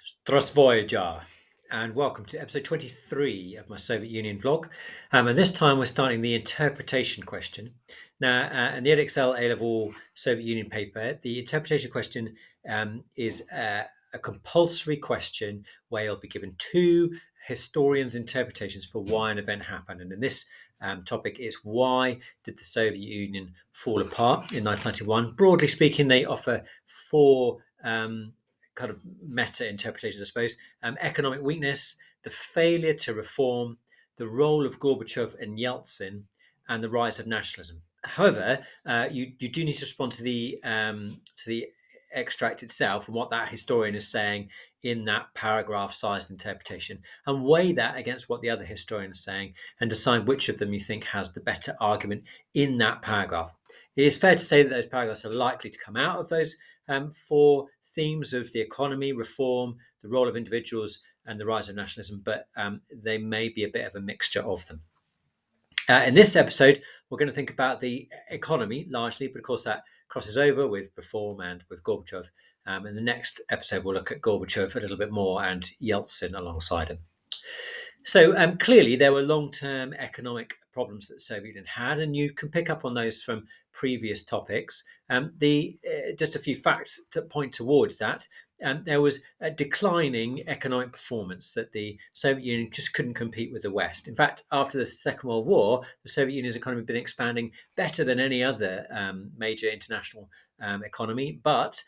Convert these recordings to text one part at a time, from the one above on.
Здравствуйте, and welcome to episode 23 of my Soviet Union vlog. And this time we're starting the interpretation question. Now, in the EdXL A-level Soviet Union paper, the interpretation question is a compulsory question where you'll be given two historians' interpretations for why an event happened. And in this topic is why did the Soviet Union fall apart in 1991? Broadly speaking, they offer four kind of meta interpretations, I suppose. Economic weakness, the failure to reform, the role of Gorbachev and Yeltsin, and the rise of nationalism. However, you do need to respond to the extract itself and what that historian is saying in that paragraph-sized interpretation, and weigh that against what the other historian is saying, and decide which of them you think has the better argument in that paragraph. It is fair to say that those paragraphs are likely to come out of those four themes of the economy, reform, the role of individuals, and the rise of nationalism, but they may be a bit of a mixture of them. In this episode, we're going to think about the economy largely, but of course that crosses over with reform and with Gorbachev. In the next episode, we'll look at Gorbachev a little bit more and Yeltsin alongside him. So clearly, there were long-term economic problems that the Soviet Union had, and you can pick up on those from previous topics. Just a few facts to point towards that. There was a declining economic performance that the Soviet Union just couldn't compete with the West. In fact, after the Second World War, the Soviet Union's economy had been expanding better than any other major international economy, but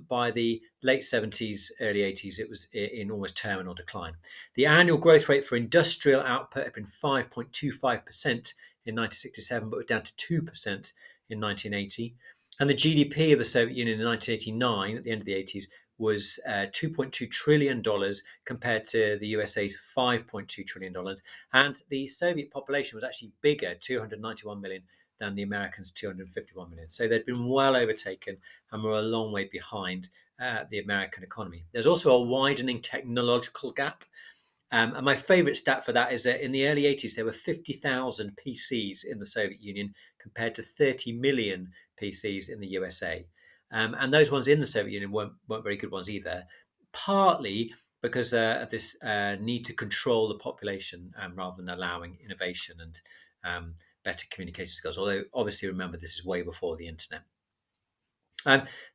by the late 70s, early 80s, it was in almost terminal decline. The annual growth rate for industrial output had been 5.25% in 1967, but was down to 2% in 1980. And the GDP of the Soviet Union in 1989, at the end of the 80s, was $2.2 trillion compared to the USA's $5.2 trillion. And the Soviet population was actually bigger, 291 million, than the Americans' 251 million. So they'd been well overtaken and were a long way behind the American economy. There's also a widening technological gap. And my favourite stat for that is that in the early 80s, there were 50,000 PCs in the Soviet Union compared to 30 million PCs in the USA. And those ones in the Soviet Union weren't very good ones either, partly because of this need to control the population rather than allowing innovation and better communication skills. Although, obviously, remember, this is way before the internet.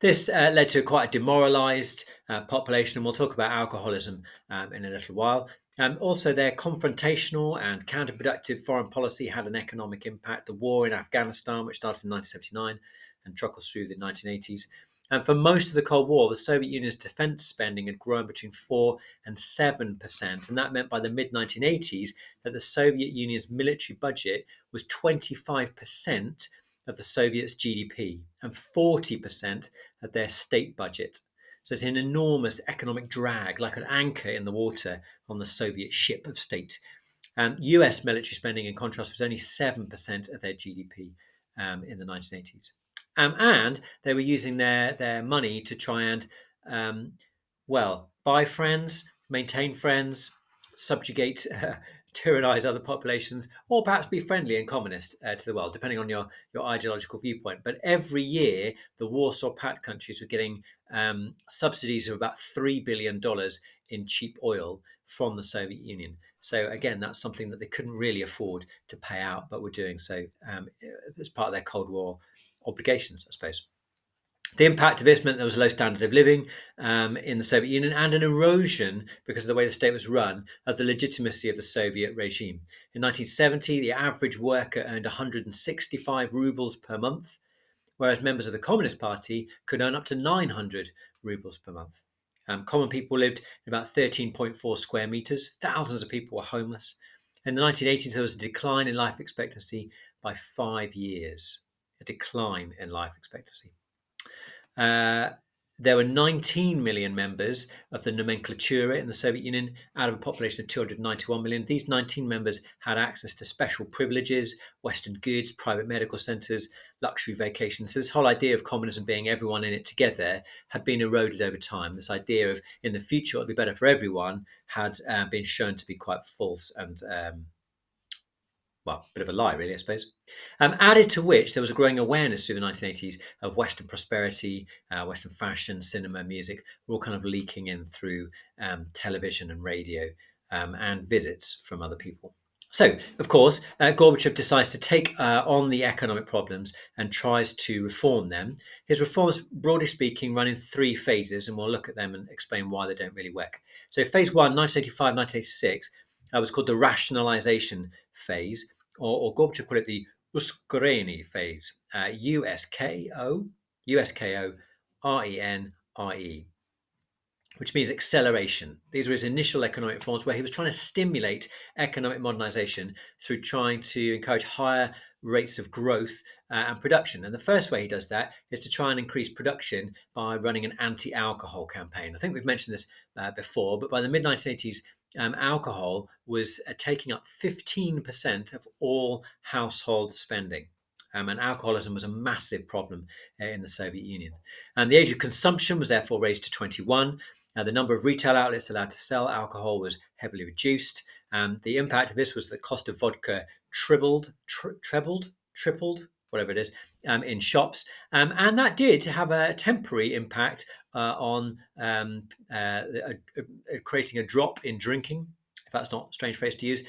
This led to quite a demoralised population, and we'll talk about alcoholism in a little while. Also, their confrontational and counterproductive foreign policy had an economic impact. The war in Afghanistan, which started in 1979 and truckles through the 1980s. And for most of the Cold War, the Soviet Union's defence spending had grown between 4 and 7%. And that meant by the mid-1980s that the Soviet Union's military budget was 25% of the Soviets' GDP and 40% of their state budget. So it's an enormous economic drag, like an anchor in the water on the Soviet ship of state. US military spending, in contrast, was only 7% of their GDP in the 1980s. And they were using their money to try and, buy friends, maintain friends, subjugate, tyrannize other populations, or perhaps be friendly and communist to the world, depending on your ideological viewpoint. But every year, the Warsaw Pact countries were getting subsidies of about $3 billion in cheap oil from the Soviet Union. So again, that's something that they couldn't really afford to pay out, but were doing so as part of their Cold War obligations, I suppose. The impact of this meant there was a low standard of living in the Soviet Union and an erosion, because of the way the state was run, of the legitimacy of the Soviet regime. In 1970, the average worker earned 165 rubles per month, whereas members of the Communist Party could earn up to 900 rubles per month. Common people lived in about 13.4 square meters. Thousands of people were homeless. In the 1980s, there was a decline in life expectancy by 5 years. A decline in life expectancy. There were 19 million members of the nomenklatura in the Soviet Union out of a population of 291 million. These 19 members had access to special privileges, Western goods, private medical centres, luxury vacations. So this whole idea of communism being everyone in it together had been eroded over time. This idea of in the future it would be better for everyone had been shown to be quite false and Well, a bit of a lie, really, I suppose. Added to which, there was a growing awareness through the 1980s of Western prosperity, Western fashion, cinema, music, were all kind of leaking in through television and radio and visits from other people. So, of course, Gorbachev decides to take on the economic problems and tries to reform them. His reforms, broadly speaking, run in three phases, and we'll look at them and explain why they don't really work. So, phase one, 1985, 1986, was called the rationalization phase, or Gorbachev called it the Uskorene phase, USKO, which means acceleration. These were his initial economic reforms where he was trying to stimulate economic modernization through trying to encourage higher rates of growth and production. And the first way he does that is to try and increase production by running an anti alcohol campaign. I think we've mentioned this before, but by the mid 1980s, alcohol was taking up 15% of all household spending. And alcoholism was a massive problem in the Soviet Union. And the age of consumption was therefore raised to 21. The number of retail outlets allowed to sell alcohol was heavily reduced. The impact of this was the cost of vodka tripled, whatever it is, in shops. And that did have a temporary impact on creating a drop in drinking, if that's not a strange phrase to use.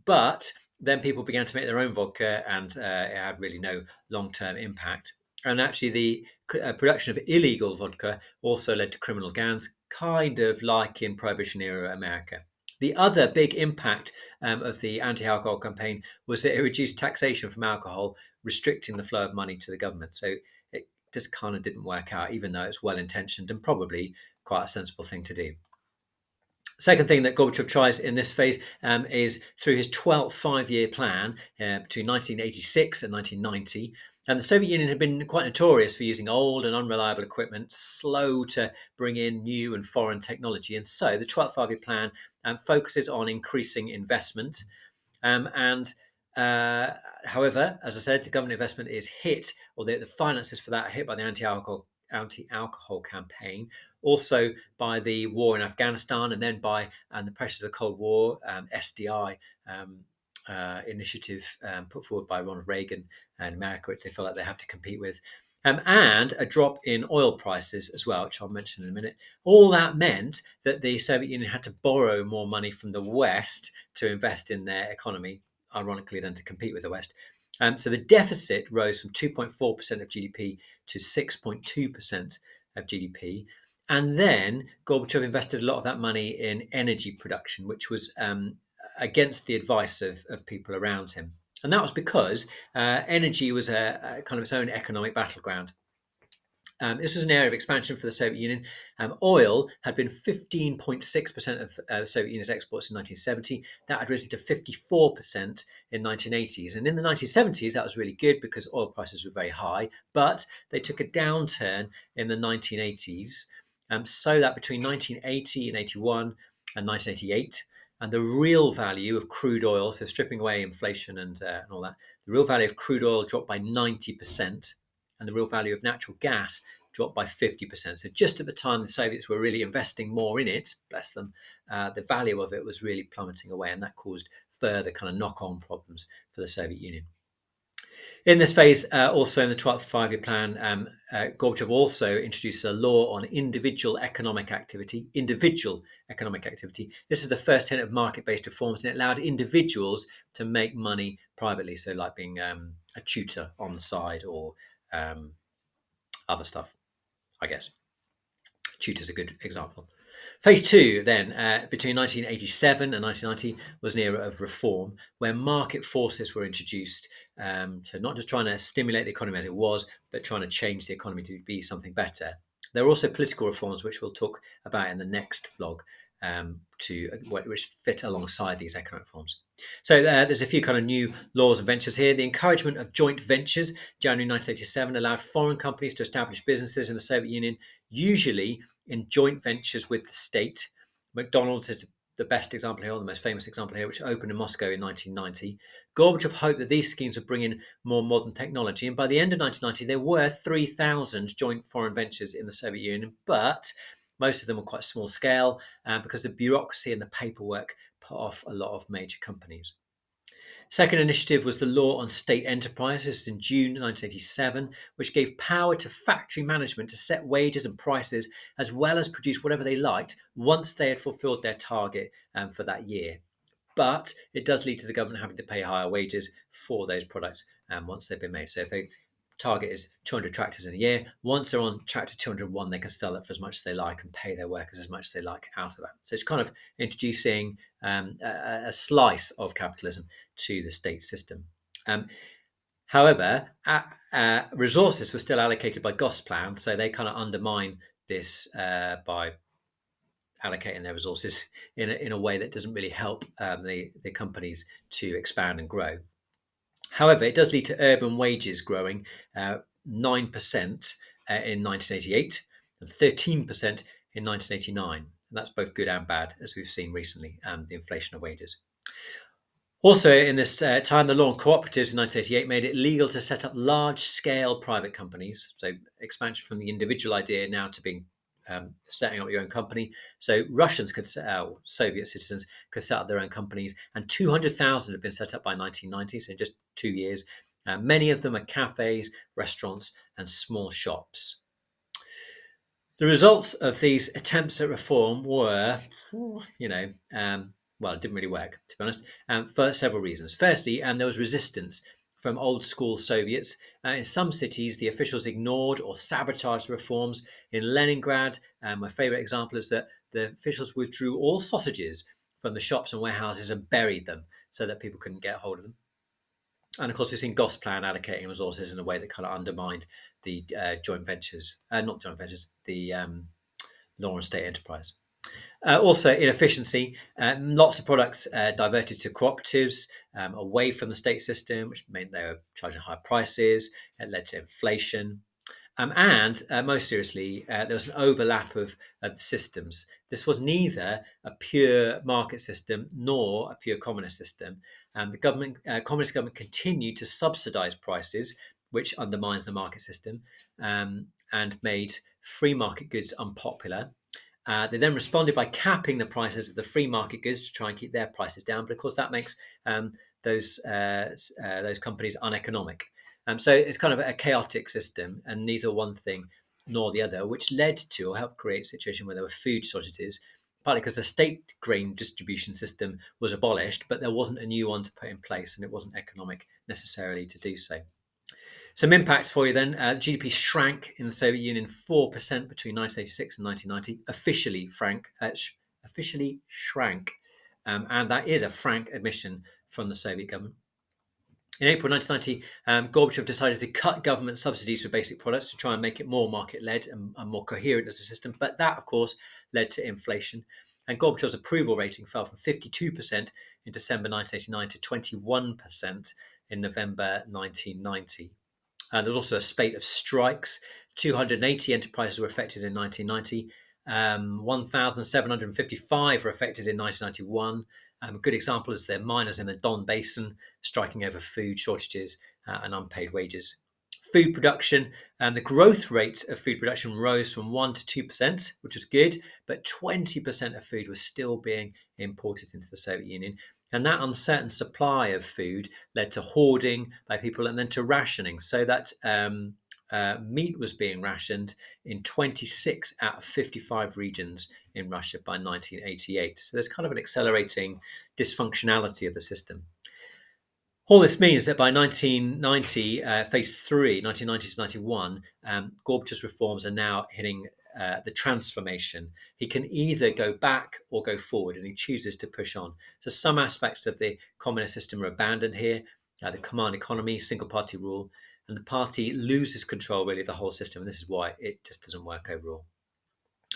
But then people began to make their own vodka, and it had really no long-term impact. And actually, the production of illegal vodka also led to criminal gangs, kind of like in Prohibition era America. The other big impact of the anti alcohol campaign was that it reduced taxation from alcohol, restricting the flow of money to the government. So it just kind of didn't work out, even though it's well intentioned and probably quite a sensible thing to do. Second thing that Gorbachev tries in this phase is through his 12th five-year plan between 1986 and 1990. And the Soviet Union had been quite notorious for using old and unreliable equipment, slow to bring in new and foreign technology. And so the 12th five-year plan focuses on increasing investment. And however, as I said, the government investment is hit, or the finances for that are hit by the anti-alcohol campaign, also by the war in Afghanistan, and then by the pressures of the Cold War, SDI initiative put forward by Ronald Reagan and America, which they feel like they have to compete with. And a drop in oil prices as well, which I'll mention in a minute. All that meant that the Soviet Union had to borrow more money from the West to invest in their economy, ironically, than to compete with the West. So the deficit rose from 2.4% of GDP to 6.2% of GDP. And then Gorbachev invested a lot of that money in energy production, which was against the advice of people around him. And that was because energy was a kind of its own economic battleground. This was an area of expansion for the Soviet Union. Oil had been 15.6% of the Soviet Union's exports in 1970. That had risen to 54% in 1980s. And in the 1970s, that was really good because oil prices were very high. But they took a downturn in the 1980s, so that between 1980 and 81 and 1988, and the real value of crude oil, so stripping away inflation and all that, the real value of crude oil dropped by 90%. And the real value of natural gas dropped by 50%. So just at the time the Soviets were really investing more in it, bless them, the value of it was really plummeting away, and that caused further kind of knock-on problems for the Soviet Union. In this phase, also in the 12th five-year plan, Gorbachev also introduced a law on individual economic activity. This is the first tenet of market-based reforms, and it allowed individuals to make money privately. So like being a tutor on the side, or other stuff, I guess. Tutor's a good example. Phase two, then, between 1987 and 1990, was an era of reform where market forces were introduced. So, not just trying to stimulate the economy as it was, but trying to change the economy to be something better. There were also political reforms, which we'll talk about in the next vlog, which fit alongside these economic reforms. So there's a few kind of new laws and ventures here. The encouragement of joint ventures, January 1987, allowed foreign companies to establish businesses in the Soviet Union, usually in joint ventures with the state. McDonald's is the best example here, or the most famous example here, which opened in Moscow in 1990. Gorbachev hoped that these schemes would bring in more modern technology, and by the end of 1990, there were 3,000 joint foreign ventures in the Soviet Union, but most of them were quite small scale because the bureaucracy and the paperwork put off a lot of major companies. Second initiative was the Law on State Enterprises in June 1987, which gave power to factory management to set wages and prices as well as produce whatever they liked once they had fulfilled their target for that year. But it does lead to the government having to pay higher wages for those products once they've been made. So if they target is 200 tractors in a year, once they're on tractor 201, they can sell it for as much as they like and pay their workers as much as they like out of that. So it's kind of introducing a slice of capitalism to the state system. However, resources were still allocated by Gosplan, so they kind of undermine this by allocating their resources in a way that doesn't really help the companies to expand and grow. However, it does lead to urban wages growing 9% in 1988 and 13% in 1989. And that's both good and bad, as we've seen recently, the inflation of wages. Also, in this time, the law on cooperatives in 1988 made it legal to set up large-scale private companies. So expansion from the individual idea now to being setting up your own company. So Russians could Soviet citizens could set up their own companies, and 200,000 have been set up by 1990, so in just 2 years. Many of them are cafes, restaurants, and small shops. The results of these attempts at reform were, well, it didn't really work, to be honest, for several reasons. Firstly, there was resistance from old school Soviets. In some cities, the officials ignored or sabotaged the reforms. In Leningrad, my favourite example is that the officials withdrew all sausages from the shops and warehouses and buried them so that people couldn't get hold of them. And of course, we've seen Gosplan allocating resources in a way that kind of undermined the joint ventures, not joint ventures, the law and state enterprise. Also, inefficiency. Lots of products diverted to cooperatives away from the state system, which meant they were charging higher prices. It led to inflation. And most seriously, there was an overlap of systems. This was neither a pure market system nor a pure communist system. The communist government continued to subsidise prices, which undermines the market system, and made free market goods unpopular. They then responded by capping the prices of the free market goods to try and keep their prices down. But of course, that makes those companies uneconomic. So it's kind of a chaotic system, and neither one thing nor the other, which led to or helped create a situation where there were food shortages, partly because the state grain distribution system was abolished, but there wasn't a new one to put in place, and it wasn't economic necessarily to do so. Some impacts for you then. GDP shrank in the Soviet Union 4% between 1986 and 1990. Officially shrank. And that is a frank admission from the Soviet government. In April 1990, Gorbachev decided to cut government subsidies for basic products to try and make it more market-led and more coherent as a system. But that, of course, led to inflation. And Gorbachev's approval rating fell from 52% in December 1989 to 21% in November 1990. There was also a spate of strikes. 280 enterprises were affected in 1990. 1,755 were affected in 1991. A good example is the miners in the Don Basin striking over food shortages and unpaid wages. Food production, the growth rate of food production rose from 1% to 2%, which was good, but 20% of food was still being imported into the Soviet Union. And that uncertain supply of food led to hoarding by people and then to rationing, so that meat was being rationed in 26 out of 55 regions in Russia by 1988. So there's kind of an accelerating dysfunctionality of the system. All this means that by 1990, phase 3, 1990 to 91, Gorbachev's reforms are now hitting the transformation. He can either go back or go forward, and he chooses to push on. So some aspects of the communist system are abandoned here, the command economy, single party rule, and the party loses control really of the whole system, and this is why it just doesn't work overall.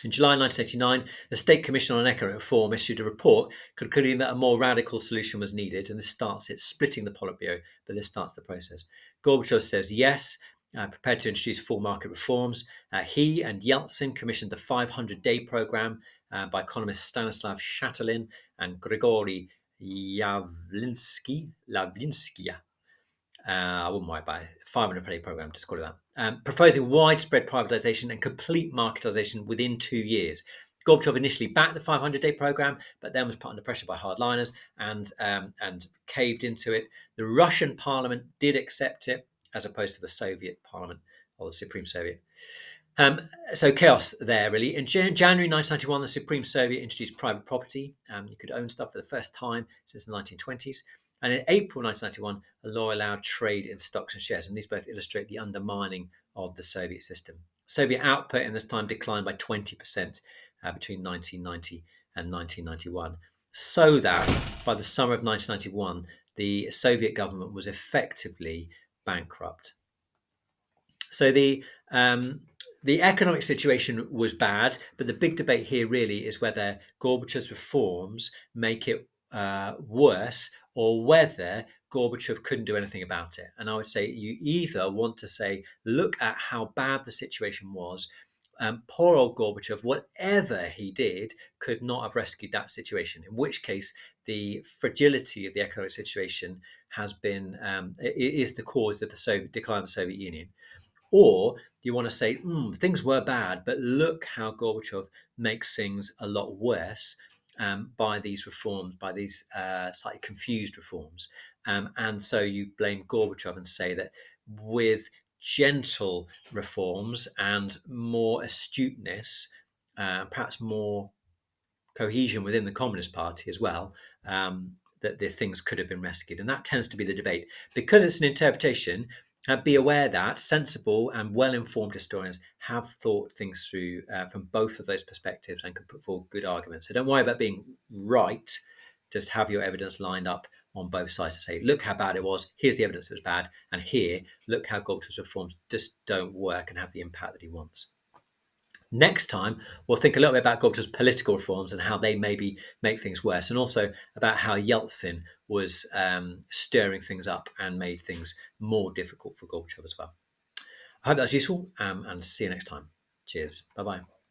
In July 1989, the State Commission on Economic Reform issued a report concluding that a more radical solution was needed, and this starts it splitting the Politburo, but this starts the process. Gorbachev says yes, prepared to introduce full market reforms. He and Yeltsin commissioned the 500-day program by economists Stanislav Shatalin and Grigory Yavlinsky. I wouldn't worry about it. 500-day program, just call it that. Proposing widespread privatisation and complete marketisation within 2 years. Gorbachev initially backed the 500-day program, but then was put under pressure by hardliners and caved into it. The Russian parliament did accept it, as opposed to the Soviet parliament or the Supreme Soviet. So chaos there, really. In January 1991, the Supreme Soviet introduced private property. You could own stuff for the first time since the 1920s. And in April 1991, a law allowed trade in stocks and shares. And these both illustrate the undermining of the Soviet system. Soviet output in this time declined by 20% between 1990 and 1991. So that by the summer of 1991, the Soviet government was effectively bankrupt. So the economic situation was bad, but the big debate here really is whether Gorbachev's reforms make it worse, or whether Gorbachev couldn't do anything about it. And I would say you either want to say, look at how bad the situation was. Poor old Gorbachev, whatever he did, could not have rescued that situation. In which case, the fragility of the economic situation has been is the cause of the decline of the Soviet Union. Or you want to say, things were bad, but look how Gorbachev makes things a lot worse by these reforms, by these slightly confused reforms. And so you blame Gorbachev and say that with gentle reforms and more astuteness, perhaps more cohesion within the Communist Party as well, that the things could have been rescued. And that tends to be the debate. Because it's an interpretation, be aware that sensible and well-informed historians have thought things through from both of those perspectives and can put forward good arguments. So don't worry about being right. Just have your evidence lined up on both sides to say, look how bad it was. Here's the evidence that was bad. And here, look how Gorbachev's reforms just don't work and have the impact that he wants. Next time, we'll think a little bit about Gorbachev's political reforms and how they maybe make things worse, and also about how Yeltsin was stirring things up and made things more difficult for Gorbachev as well. I hope that was useful, and see you next time. Cheers. Bye-bye.